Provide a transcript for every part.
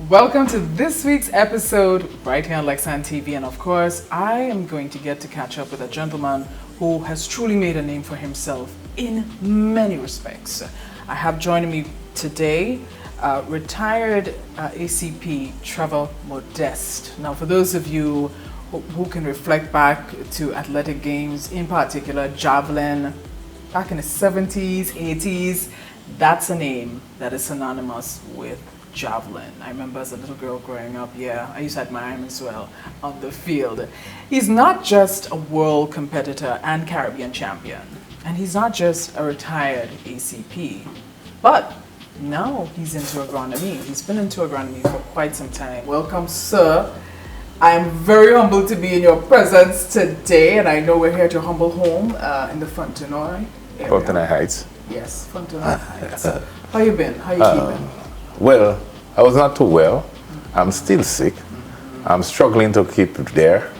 Welcome to this week's episode right here on Lexan TV, and of course I am going to get to catch up with a gentleman who has truly made a name for himself in many respects. I have joining me today retired ACP Trevor Modeste. Now, for those of you who can reflect back to athletic games, in particular javelin, back in the 70s, 80s, that's a name that is synonymous with javelin. I remember as a little girl growing up, I used to admire him as well on the field. He's not just a world competitor and Caribbean champion, and he's not just a retired ACP, but now he's into agronomy. He's been into agronomy for quite some time. Welcome, sir. I am very humbled to be in your presence today, and I know we're here at your humble home in the Fontenoy area. Fontenoy Heights. Yes, Fontenoy Heights. How you been? How you keeping? Well, I was not too well. I'm still sick. I'm struggling to keep it there.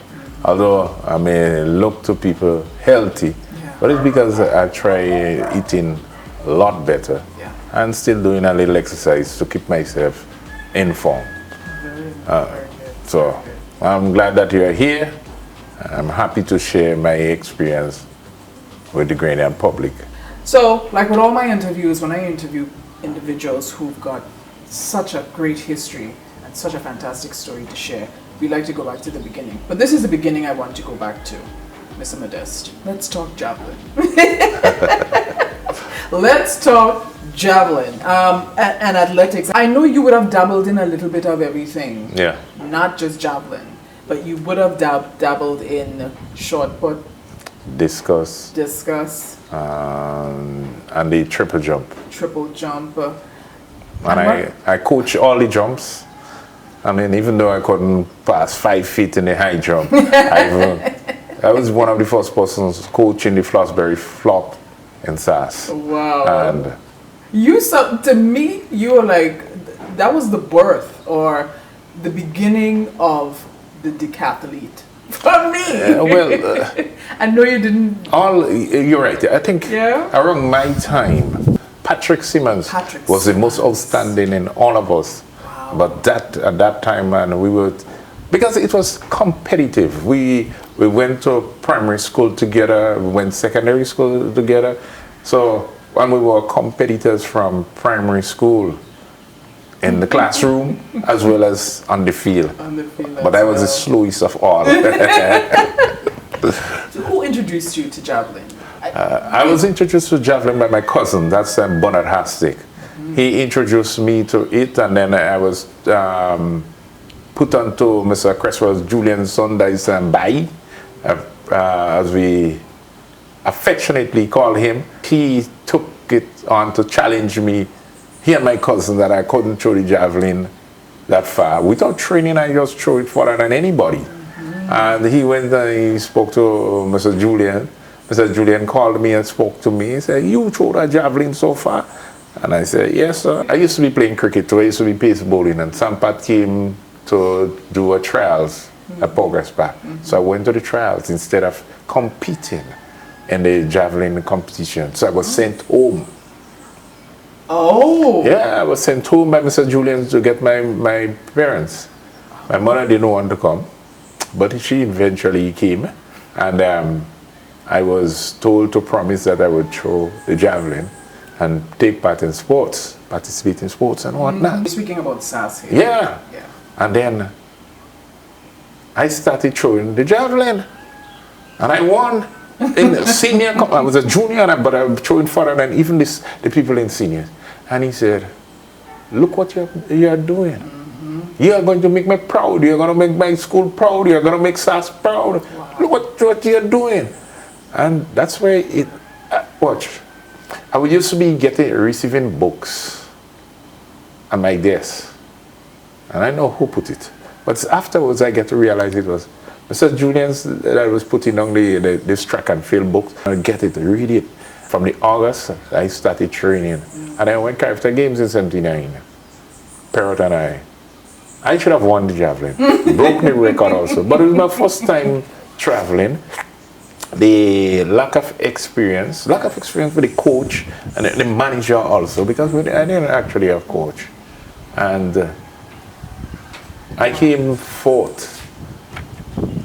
Although I may look to people healthy, but it's because I try eating a lot better and still doing a little exercise to keep myself informed. So I'm glad that you're here. I'm happy to share my experience with the Ghanaian public. So, like with all my interviews, when I interview individuals who've got such a great history and such a fantastic story to share, we like to go back to the beginning. But this is the beginning I want to go back to, Mr. Modeste. Let's talk javelin. Let's talk javelin and athletics. I know you would have dabbled in a little bit of everything. Yeah. Not just javelin, but you would have dabbled in shot put, discus, and the triple jump. And I coach all the jumps. I mean, even though I couldn't pass 5 feet in the high jump, I was one of the first persons coaching the Flossberry flop in SAS. Wow. And to me, you were like, that was the birth or the beginning of the decathlete. For me. I know you didn't. You're right. I think around my time, Patrick Simmons was the most outstanding in all of us. Wow. But at that time, and we were, because it was competitive. We went to primary school together, we went secondary school together. So when we were competitors from primary school, in the classroom as well as on the field. But I was the slowest of all. So who introduced you to javelin? I was introduced to javelin by my cousin, that's Bernard Hastic. He introduced me to it, and then I was put on to Mr. Cresswell's Julian's son, that is Bai, as we affectionately call him. He took it on to challenge me. He and my cousin that I couldn't throw the javelin that far. Without training, I just throw it farther than anybody. And he went and he spoke to Mr. Julian. Mr. Julian called me and spoke to me. He said, "You throw that javelin so far?" And I said, "Yes, sir." I used to be playing cricket too. I used to be pace bowling, and Sampat came to do a trials at Progress Park. So I went to the trials instead of competing in the javelin competition. So I was sent home. Oh. Yeah, I was sent home by Mr. Julian to get my parents. My mother didn't want to come, but she eventually came, and I was told to promise that I would throw the javelin and take part in sports, participate in sports and whatnot. Speaking about SAS here. Yeah. And then I started throwing the javelin, and I won. In senior, I was a junior, but I was throwing further than even the people in seniors. And he said, "Look what you're doing. You're going to make me proud. You're going to make my school proud. You're going to make SAS proud. Wow. Look what you're doing." And that's where watch. I would used to be receiving books at my desk. And I know who put it. But afterwards I get to realize it was Mr. Julian's that I was putting on this track and field book. I get it, read it. From the August, I started training. And I went character games in 79. Parrot and I should have won the javelin. Broke the record also. But it was my first time traveling. The lack of experience with the coach and the manager also, because I didn't actually have coach. And I came fourth.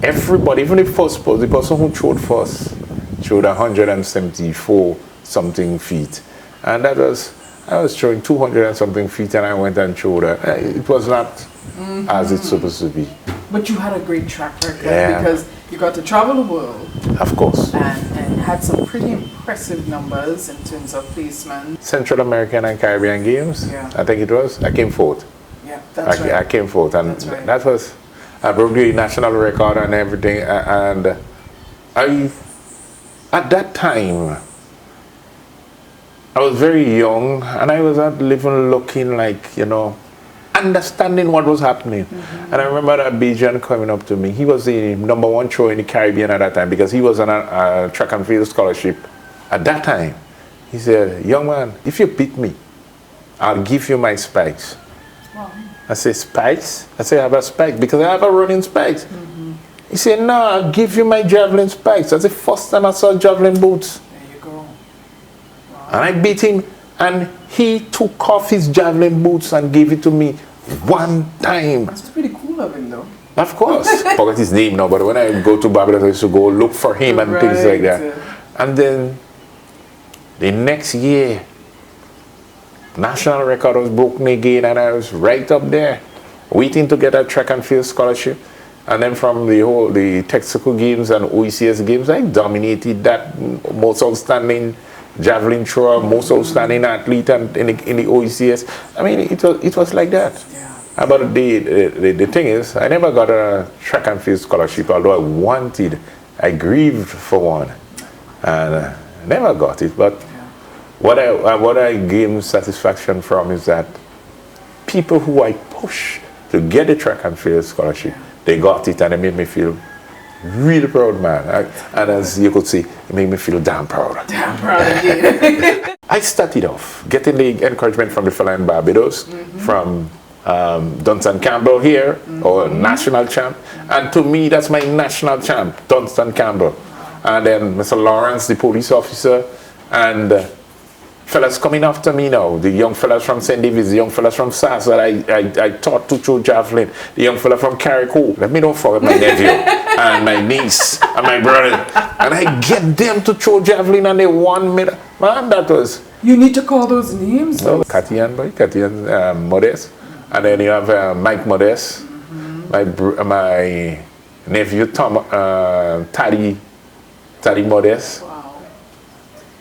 Everybody, even the first person, the person who throwed first, throwed 174 something feet. And I was throwing 200 and something feet, and I went and throwed it. It was not as it's supposed to be. But you had a great track record because you got to travel the world. Of course. And had some pretty impressive numbers in terms of placement. Central American and Caribbean Games, I think it was. I came fourth. Yeah, that's right. I came fourth, and that was, I broke the national record and everything. And at that time, I was very young, and I was not living looking like, understanding what was happening. And I remember that Bijan coming up to me. He was the #1 thrower in the Caribbean at that time because he was on a track and field scholarship at that time. He said, "Young man, if you beat me, I'll give you my spikes." Wow. I said, "Spikes?" I said, "I have a spike because I have a running spikes." He said, "No, I'll give you my javelin spikes." That's the first time I saw javelin boots. There you go. Wow. And I beat him, and he took off his javelin boots and gave it to me one time. That's pretty cool of him, though. Of course. Forgot his name now, but when I go to Barbados, I used to go look for him and things like that. And then the next year, national record was broken again, and I was right up there, waiting to get a track and field scholarship. And then from the Texaco games and OECS games, I dominated that most outstanding javelin thrower, most outstanding athlete in the OECS. I mean, it was like that. Yeah. But the thing is, I never got a track and field scholarship, although I wanted. I grieved for one, and I never got it. But what I gained satisfaction from is that people who I pushed to get the track and field scholarship, they got it, and it made me feel really proud, man. And as you could see, it made me feel damn proud. Damn proud again. I started off getting the encouragement from the fella in Barbados, from Dunstan Campbell here, or national champ. And to me, that's my national champ, Dunstan Campbell. And then Mr. Lawrence, the police officer, and fellas coming after me now, the young fellas from St. David's, the young fellas from SAS that I taught to throw javelin, the young fella from Carriacou. Let me don't forget my nephew and my niece and my brother. And I get them to throw javelin, and they won me. Man, that was... You need to call those names. No, Katian, Modeste. And then you have Mike Modeste, my nephew Taddy Modeste. Wow.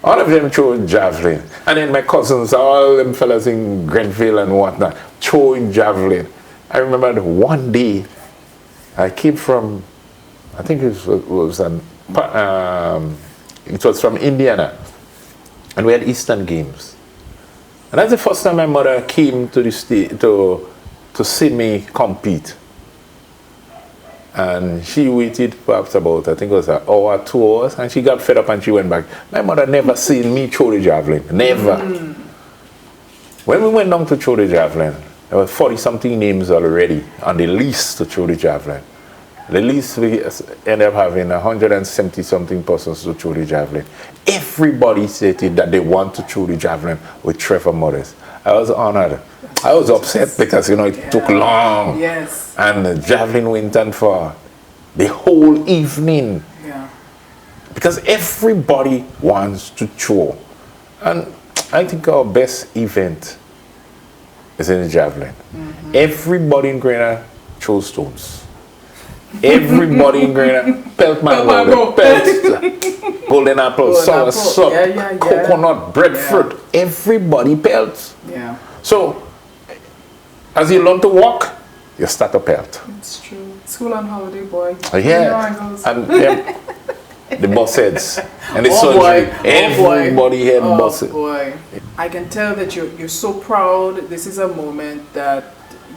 All of them throw javelin. And then my cousins, all them fellas in Grenville and whatnot, throwing javelin. I remember that one day, I came from, I think it was from Indiana, and we had Eastern Games. And that's the first time my mother came to the state to see me compete. And she waited perhaps about, I think it was an hour, 2 hours, and she got fed up and she went back. My mother never seen me throw the javelin. Never. When we went down to throw the javelin, there were 40-something names already on the list to throw the javelin. The list, we ended up having 170-something persons to throw the javelin. Everybody stated that they want to throw the javelin with Trevor Modeste. I was honored. I was upset because, it took long. Yes. And the javelin went on for the whole evening. Yeah. Because everybody wants to throw. And I think our best event is in the javelin. Everybody in Grenada throws stones. Everybody in Grenada pelt mango, pelt golden apple, sour soup, coconut, breadfruit. Everybody pelts. Yeah. So, as you learn to walk, you start to pelt. It's true. School on holiday, boy. Yeah. And the bus heads and the surgery. Everybody had bus heads. Boy. I can tell that you're so proud. This is a moment that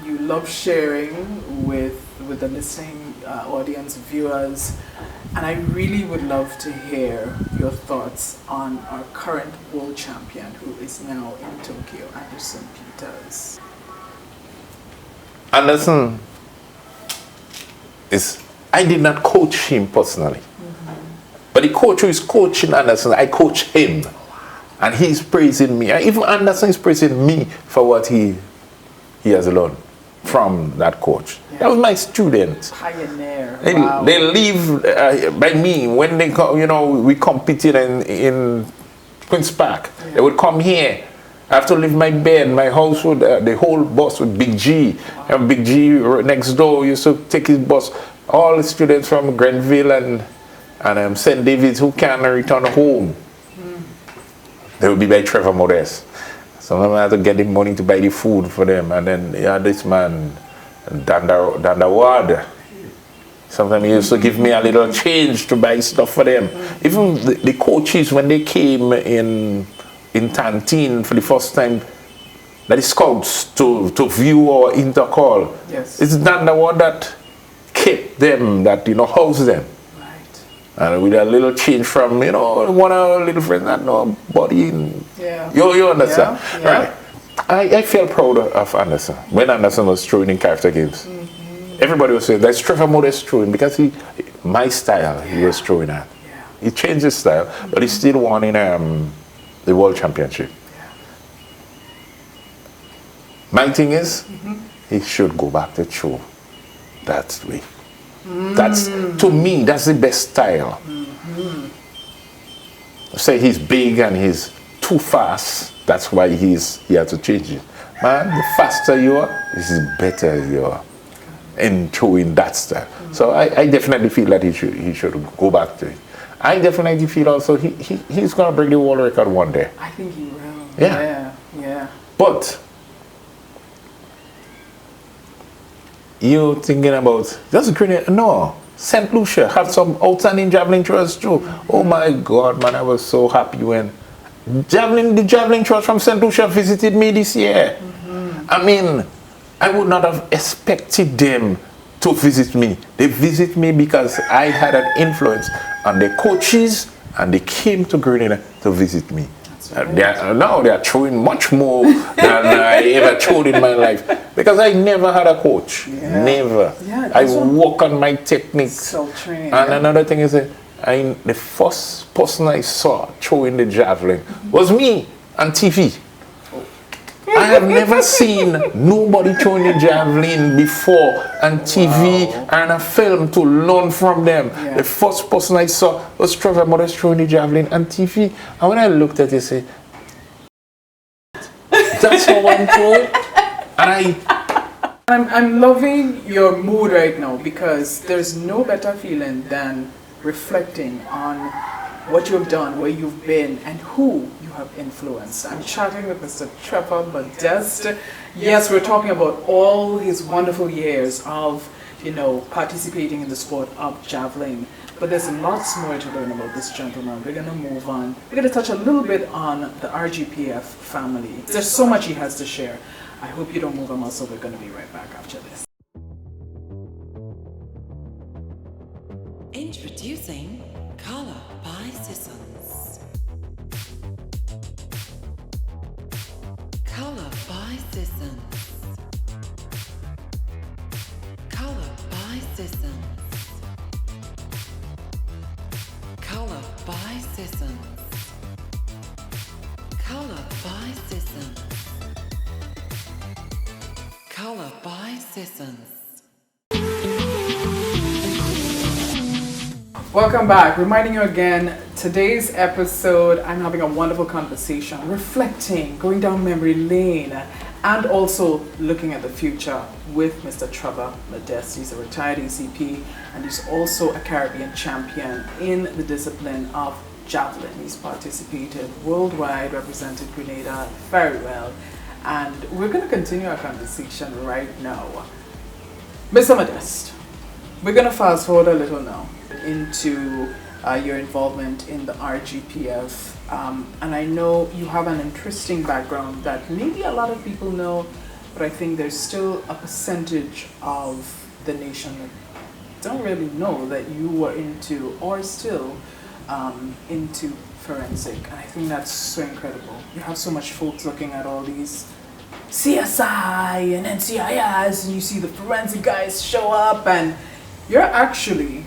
you love sharing with the listening audience, viewers, and I really would love to hear your thoughts on our current world champion who is now in Tokyo, Anderson Peters. Anderson I did not coach him personally, but the coach who is coaching Anderson, I coach him, and he's praising me. Even Anderson is praising me for what he has learned. from that coach. Yeah. That was my student. Pioneer. They leave by me when they come. You know, we competed in Queen's Park. Yeah. They would come here. I have to leave my bed. My house would the whole bus with Big G. Wow. And Big G next door used to take his bus. All the students from Grenville and St. David's who can't return home. They would be by Trevor Modeste. Some of them had to get the money to buy the food for them. And then you had this man, Dandawad. Sometimes he used to give me a little change to buy stuff for them. Even the coaches, when they came in Tantine for the first time, that is scouts to view our intercall. Yes. It's Dandawad that kept them, that, you know, housed them. And with a little change from, you know, one of our little friends, not nobody. Yeah. You understand? Yeah. Yeah. Right. I felt proud of Anderson. When Anderson was throwing in character games, everybody was saying, that's Trevor Modeste throwing, because my style, he was throwing at. Yeah. He changed his style, but he still won in the World Championship. Yeah. My thing is, he should go back to throw that way. That's, to me, that's the best style. Say he's big and he's too fast, that's why he had to change it. Man, the faster you are, the better you are in throwing that style. So I definitely feel that he should go back to it. I definitely feel also he's going to break the world record one day. I think he will. Yeah. Yeah. But you thinking about just Grenada? No, St. Lucia had some outstanding javelin throwers too. Oh my God, man, I was so happy when the javelin throwers from St. Lucia visited me this year. I mean, I would not have expected them to visit me. They visit me because I had an influence on the coaches, and they came to Grenada to visit me. Now they are throwing much more than I ever threw in my life, because I never had a coach. Yeah. Never. Yeah, I work on my techniques. Self-training. And another thing is that the first person I saw throwing the javelin was me on TV. I have never seen nobody throwing the javelin before on TV and a film to learn from them. Yeah. The first person I saw was Trevor Modeste throwing the javelin on TV. And when I looked at it, I said, that's how I'm throwing. And I'm loving your mood right now, because there's no better feeling than reflecting on what you've done, where you've been, and who you have influenced. I'm chatting with Mr. Trevor Modeste. Yes, we're talking about all his wonderful years of, you know, participating in the sport of javelin. But there's lots more to learn about this gentleman. We're going to move on. We're going to touch a little bit on the RGPF family. There's so much he has to share. I hope you don't move on, so we're going to be right back after this. Introducing Color by Sissons. Color by Sissons. Color by Sissons. Color by Sissons. Color by Sissons. Color by Sissons. Welcome back. Reminding you again, today's episode, I'm having a wonderful conversation, reflecting, going down memory lane, and also looking at the future with Mr. Trevor Modeste. He's a retired ACP, and he's also a Caribbean champion in the discipline of javelin. He's participated worldwide, represented Grenada very well, and we're going to continue our conversation right now. Mr. Modeste, we're going to fast forward a little now into your involvement in the RGPF, and I know you have an interesting background that maybe a lot of people know, but I think there's still a percentage of the nation that don't really know that you were into, or still into, forensic, and I think that's so incredible. You have so much folks looking at all these CSI and NCIS, and you see the forensic guys show up, and you're actually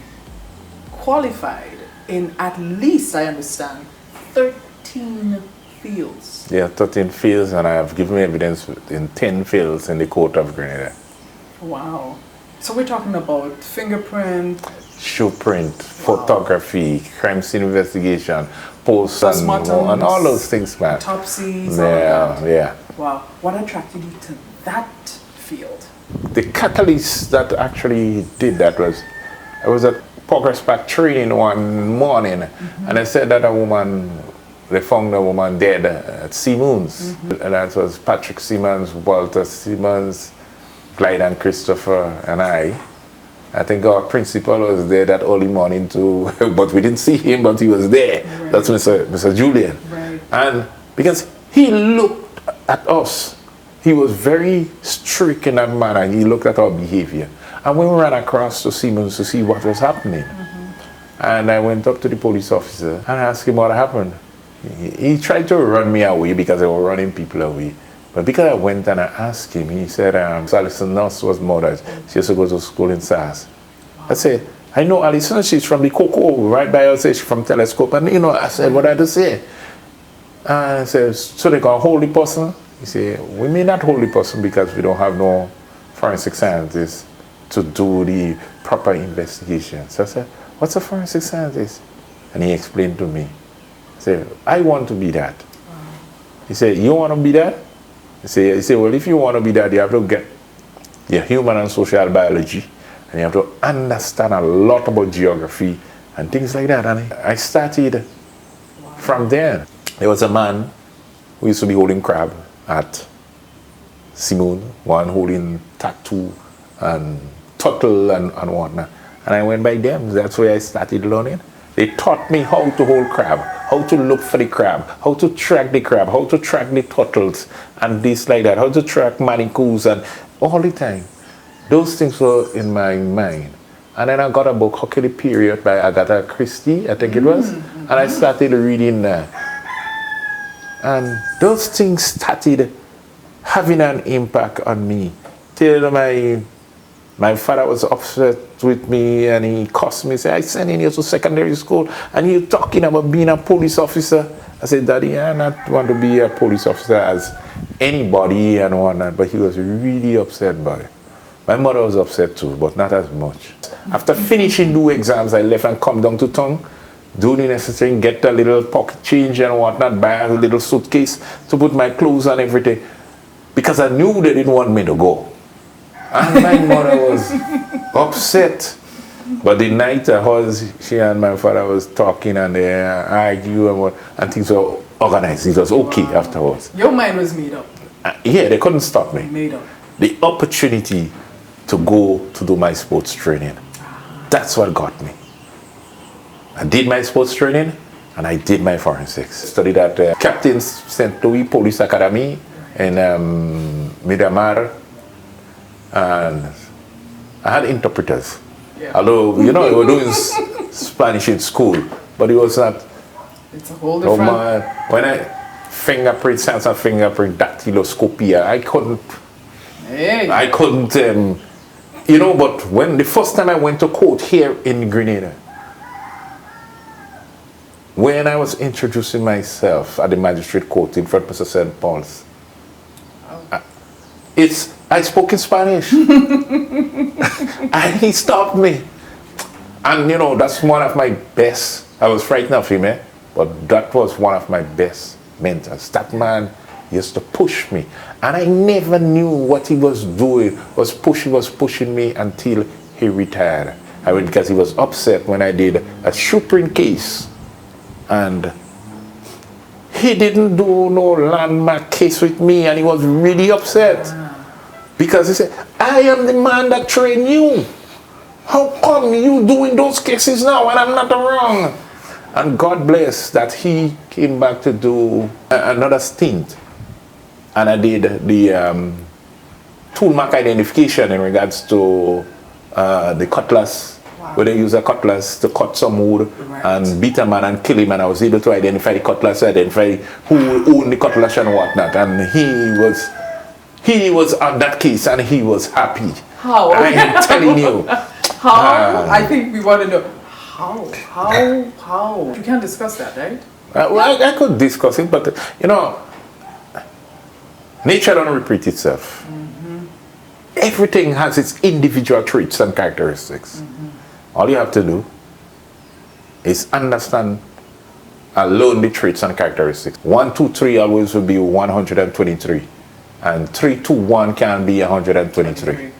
qualified in, at least I understand, 13 fields. Yeah, 13 fields, and I have given evidence in 10 fields in the court of Grenada. Wow. So we're talking about fingerprint, Shoe print, photography, crime scene investigation, posts, and all those things, man. autopsies, Yeah, all of that. yeah. Wow. What attracted you to that field? The catalyst that actually did that was, I was at Progress Pack training one morning, and I said that they found a woman dead at Simmons. And that was Patrick Simmons, Walter Simmons, Clyde and Christopher, and I think our principal was there that early morning too, but we didn't see him, but he was there. Right. That's Mr. Julian. Right. And because he looked at us, he was very strict in that manner. He looked at our behavior. And we ran across to Simmons to see what was happening. And I went up to the police officer and asked him what happened. He tried to run me away because they were running people away. But because I went and I asked him, he said Alison Nuss was murdered. She used to go to school in SAS. I said, I know Alison, she's from the Cocoa, right by us, she's from Telescope. And I said, what I had to say? And I said, so they can hold the person? He said, we may not hold the person because we don't have no forensic scientists to do the proper investigation. So I said, what's a forensic scientist? And he explained to me. I said, I want to be that. He said, you want to be that? He said, well, if you want to be that, you have to get your human and social biology, and you have to understand a lot about geography and things like that. And I started from there. There was a man who used to be holding crab at Simone, one holding tattoo and turtle and whatnot. And I went by them. That's where I started learning. They taught me how to hold crab, how to look for the crab, how to track the crab, how to track the turtles and this like that, how to track manacles and all the time. Those things were in my mind. And then I got a book, Hockey the Period by Agatha Christie, I think it was. And I started reading that. And those things started having an impact on me. Till my father was upset with me and he cussed me. He said, I sent you to secondary school and you're talking about being a police officer. I said, Daddy, I not want to be a police officer as anybody and whatnot. But he was really upset by it. My mother was upset too, but not as much. After finishing 2 exams, I left and come down to town, do the necessary, get a little pocket change and whatnot, buy a little suitcase to put my clothes and everything. Because I knew they didn't want me to go. And my mother was upset. But the night she and my father was talking and they argued and things were organized. It was okay afterwards. Your mind was made up. Yeah, they couldn't stop me. Made up. The opportunity to go to do my sports training. That's what got me. I did my sports training and I did my forensics. Studied at Captain St. Louis Police Academy in Miramar. And I had interpreters. Yeah. Although, we were doing Spanish in school, but it was not. It's a whole different. When I fingerprint, sense of fingerprint, dactyloscopia, I couldn't. Hey. I couldn't, but when the first time I went to court here in Grenada, when I was introducing myself at the magistrate court in front of Mr. St. Paul's, I spoke in Spanish. And he stopped me. And that's one of my best. I was frightened of him, but that was one of my best mentors. That man used to push me. And I never knew what he was doing. Was pushing me until he retired. Because he was upset when I did a shoe print case. And he didn't do no landmark case with me, and he was really upset. Because he said, I am the man that trained you. How come you doing those cases now and I'm not around? And God bless that he came back to do another stint. And I did the tool mark identification in regards to the cutlass. Wow. Where they use a cutlass to cut some wood and beat a man and kill him. And I was able to identify the cutlass, identify who owned the cutlass and whatnot. And he was on that case and he was happy. How? I am telling you. How? I think we want to know. How? You can't discuss that, right? Well, I could discuss it, but nature don't repeat itself. Mm-hmm. everything has its individual traits and characteristics. All you have to do is understand and learn the traits and characteristics. 1, 2, 3 always will be 123, and 3, 2, 1 can be 123.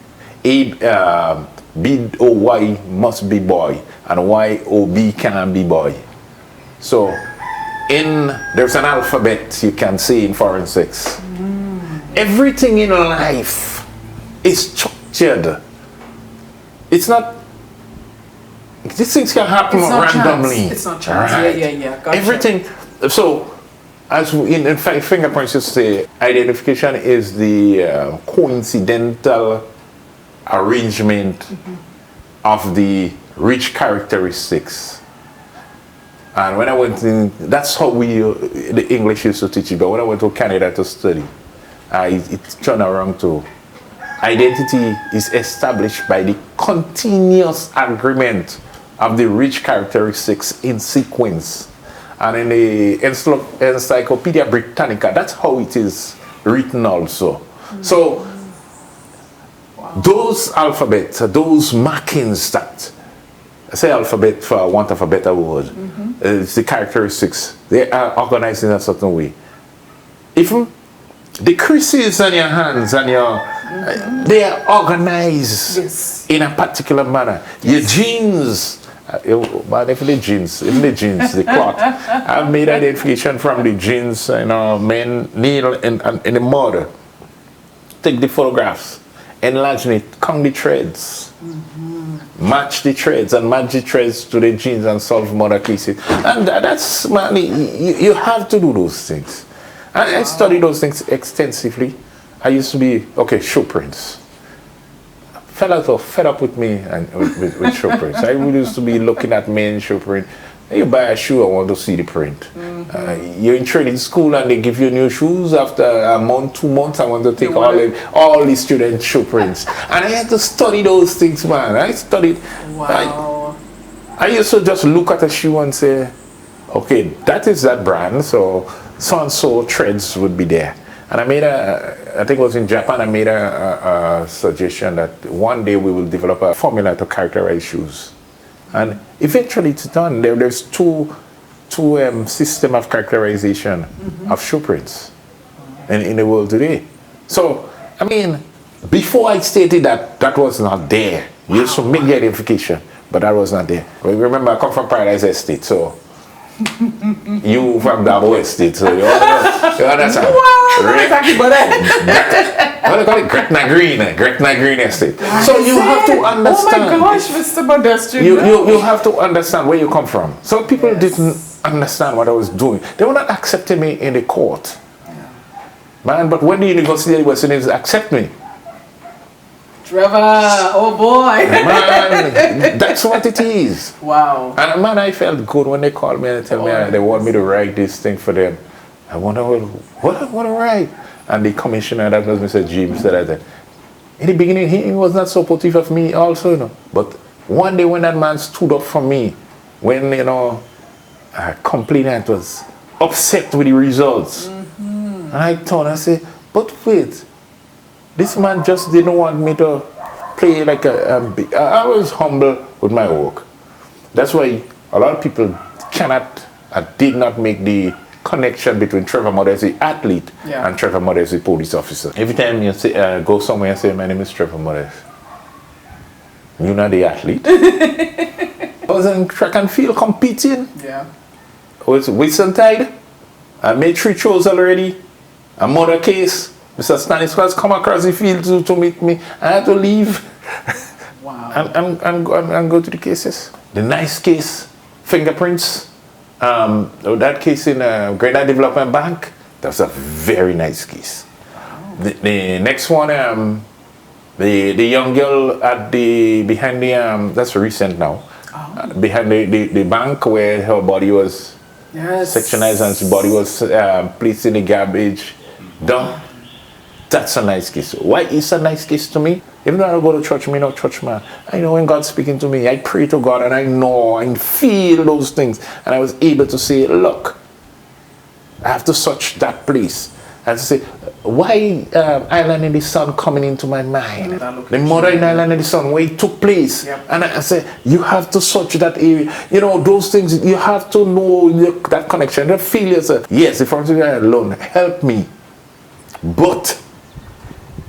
B O Y must be boy, and Y O B can be boy. So there's an alphabet you can see in forensics. Everything in life is structured. It's not. These things can happen randomly. Chance. It's not chance. Right. Yeah. Gotcha. Everything. So, as in fact, fingerprints used to say, identification is the coincidental arrangement of the rich characteristics. And when I went in, that's how the English used to teach it. But when I went to Canada to study, it turned around to identity is established by the continuous agreement of the rich characteristics in sequence. And in the Encyclopedia Britannica, that's how it is written also. So those alphabets, those markings that, I say alphabet for want of a better word, it's the characteristics. They are organized in a certain way. Even the creases on your hands and they are organized in a particular manner. Your jeans, even the jeans, the cloth. I've made identification from the jeans, men kneel in the mud. Take the photographs, enlarge it, count the threads, match the threads and match the threads to the jeans and solve murder cases. And that's, man, you have to do those things. I study those things extensively. I used to be, shoe prints. Fellas are fed up with me and with shoe prints. I used to be looking at men shoe print. You buy a shoe, I want to see the print. You're in training school and they give you new shoes. After a month, 2 months, I want to take all the student shoe prints. And I had to study those things, man. I studied. Wow. I used to just look at a shoe and say, okay, that is that brand, so and so threads would be there. And I made I think it was in Japan, I made a suggestion that one day we will develop a formula to characterize shoes. And eventually it's done. There's two system of characterization of shoe prints in the world today. So, I mean, before I stated that was not there. You used to make the identification, but that was not there. Well, remember, I come from Paradise Estate, so you from Dabo Estate, so you understand. Wow, exactly, but what do you call it? Gretna Green Estate. So you have to understand. Oh my gosh, Mr. Modeste. You have to understand where you come from. So people didn't understand what I was doing. They were not accepting me in the court. Man, but when the University was saying, accept me. Trevor, oh boy. Man, that's what it is. Wow. And man, I felt good when they called me and tell me they want me to write this thing for them. I wonder what I want to write. And the commissioner, that was Mr. James, said that in the beginning he was not supportive of me also, But one day when that man stood up for me, when a complainant was upset with the results, and I thought, I said, but wait, this man just didn't want me to play like I was humble with my work. That's why a lot of people did not make the connection between Trevor Modeste, athlete, and Trevor Modeste, police officer. Every time you say, go somewhere and say, my name is Trevor Modeste, you're not the athlete. I was in track and field competing. Yeah. I was Whitsuntide. I made 3 throws already. A murder case. Mr. Stanislas come across the field to meet me. I had to leave. Wow. and go to the cases. The nice case, fingerprints. That case in Grenada Development Bank, that's a very nice case. The next one, the young girl at behind the that's recent now. Behind the bank where her body was sectionized and her body was placed in the garbage dump. That's a nice case. Why is a nice case to me? Even though I go to church, me no church man. I know when God's speaking to me, I pray to God and I know and feel those things. And I was able to say, look, I have to search that place. I have to say, why Island in the Sun coming into my mind? That The location. murder in Island in the Sun, where it took place. Yep. And I said, you have to search that area. You know, those things, you have to know that connection. The failures, yes, if I'm alone, help me. But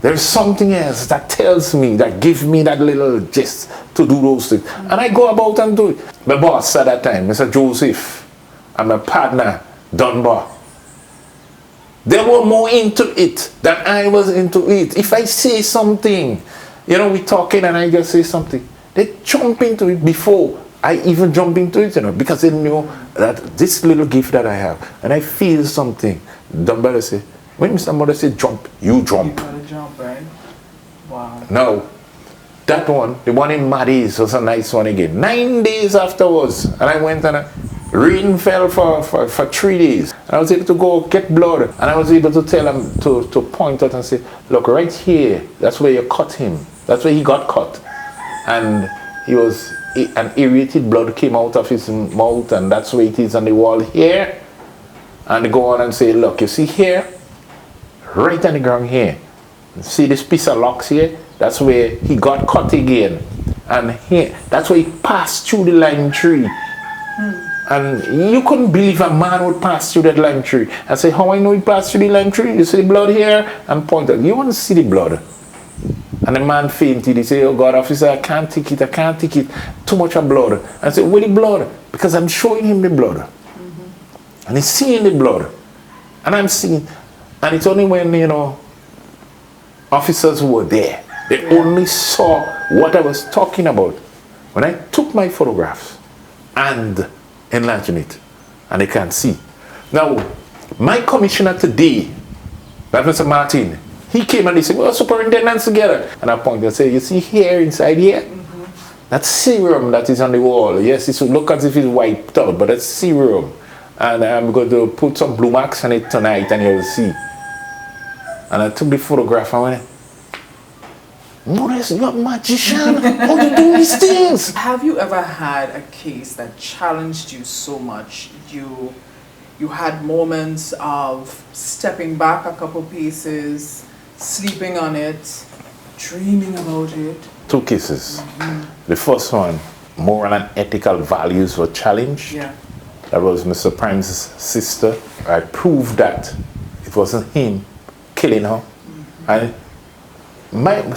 there's something else that tells me, that gives me that little gist to do those things. And I go about and do it. My boss at that time, Mr. Joseph, and my partner, Dunbar, they were more into it than I was into it. If I say something, you know, we talking and I just say something, they jump into it before I even jump into it, you know, because they know that this little gift that I have, and I feel something. Dunbar say, when Mr. Modeste jump, you jump. You gotta jump, right? Wow. Now, that one, the one in Modeste was a nice one again. 9 days afterwards, and I went and rain fell for 3 days. And I was able to go get blood, and I was able to tell him to point out and say, look, right here, that's where you cut him. That's where he got cut. And he was, an irritated blood came out of his mouth, and that's where it is on the wall here. And they go on and say, look, you see here, right on the ground here, see this piece of locks here? That's where he got cut again. And here, that's where he passed through the lime tree. And you couldn't believe a man would pass through that lime tree. I say, how I know he passed through the lime tree? You see the blood here? And pointed. You want to see the blood? And the man fainted. He said, oh God, officer, I can't take it. I can't take it. Too much of blood. I said, where the blood? Because I'm showing him the blood. And he's seeing the blood. And I'm seeing. And it's only when, you know, officers were there. They only saw what I was talking about. When I took my photographs and enlarging it, and they can't see. Now, my commissioner today, that Mr. Martin, he came and he said, well, superintendents together. And I pointed and said, you see here, inside here? That serum that is on the wall. Yes, it should look as if it's wiped out, but that's serum. And I'm going to put some blue marks on it tonight, and you'll see. And I took the photograph and went, Modeste, you're a magician. How do you do these things? Have you ever had a case that challenged you so much? You had moments of stepping back a couple paces, sleeping on it, dreaming about it? 2 cases. The first one, moral and ethical values were challenged. Yeah. That was Mr. Prime's sister. I proved that it wasn't him killing her. And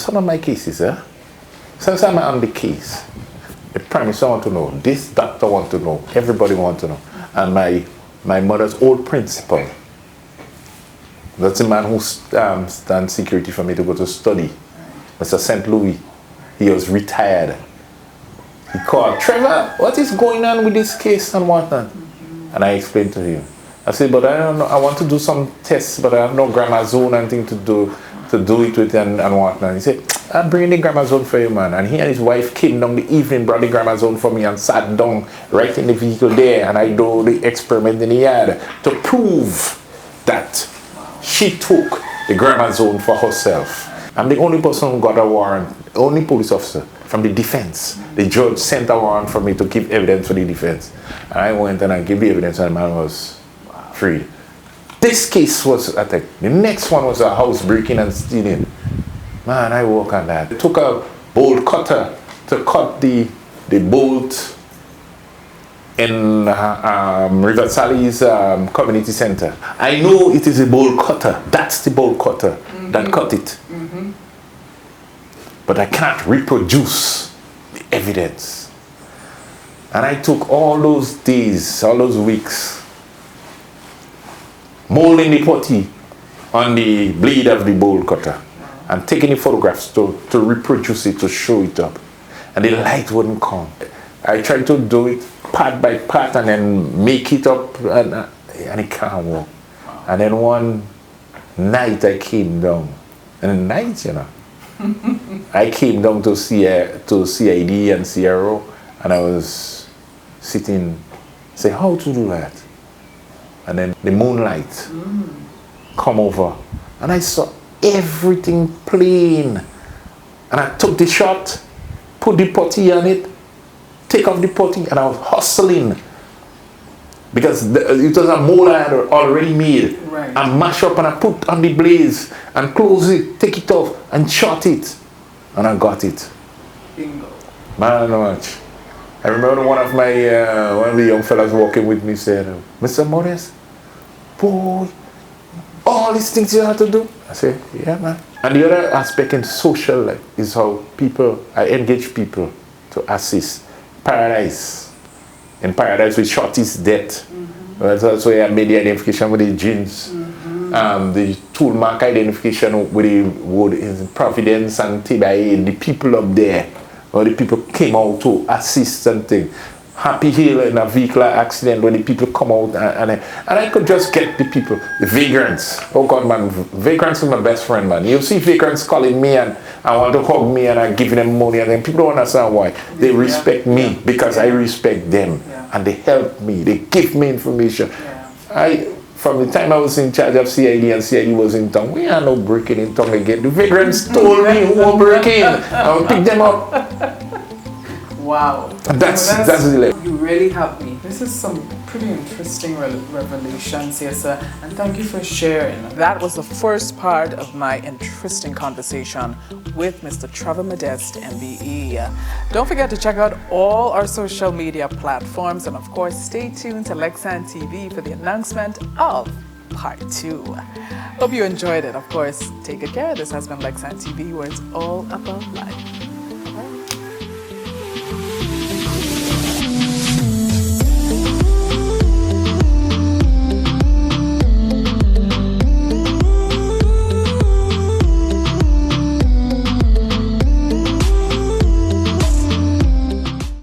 some of my cases, since I'm on the case, the Prime Minister want to know, this doctor want to know, everybody want to know. And my mother's old principal, that's the man who stands security for me to go to study, Mr. St. Louis, he was retired. He called, Trevor, what is going on with this case and whatnot? And I explained to him. I said, but I don't know, I want to do some tests, but I have no grammar zone and thing to do it with and whatnot. He said, I'm bringing the grammar zone for you, man. And he and his wife came down the evening, brought the grammar zone for me and sat down right in the vehicle there, and I do the experiment in the yard to prove that she took the grammar zone for herself. I'm the only person who got a warrant, only police officer from the defense. The judge sent a warrant for me to give evidence for the defense. And I went and I gave the evidence, and the man was freed. This case was attacked. The next one was a house breaking and stealing. Man, I work on that. I took a bolt cutter to cut the bolt in River Sally's community center. I know it is a bolt cutter. That's the bolt cutter that cut it. But I can't reproduce the evidence. And I took all those days, all those weeks, molding the putty on the blade of the bolt cutter and taking the photographs to reproduce it, to show it up. And the light wouldn't come. I tried to do it part by part and then make it up, and it can't work. And then one night I came down, and at night, you know, I came down to CID and CRO, and I was sitting, say, how to do that? And then the moonlight come over, and I saw everything plain. And I took the shot, put the putty on it, take off the putty, and I was hustling because it was a mold I had already made. Right. Right. and mash up and I put on the blaze and close it, take it off and shut it. And I got it. Bingo. Man, how much. I remember one of the young fellas walking with me said, Mr. Modeste, boy, all these things you have to do. I said, yeah, man. And the other aspect in social life is how I engage people to assist. Paradise. In Paradise, we shot his death. That's also I made the identification with the jeans. The tool mark identification with the wood in Providence and Tibae, the people up there, or the people came out to assist something. Happy Hill in a vehicular accident when the people come out and I could just get the people, the vagrants. Oh God, man, vagrants is my best friend, man. You see vagrants calling me and I want to hug me and I give them money and then people don't understand why. They respect me because I respect them and they help me. They give me information. From the time I was in charge of CID and CID was in town, we are no breaking in town again. The vagrants told me who were breaking. I'll pick them up. Wow. That's the level. You really helped me. This is some pretty interesting revelations here, sir. And thank you for sharing. That was the first part of my interesting conversation with Mr. Trevor Modeste, MBE. Don't forget to check out all our social media platforms. And of course, stay tuned to Lexan TV for the announcement of Part 2. Hope you enjoyed it. Of course, take good care. This has been Lexan TV, where it's all about life.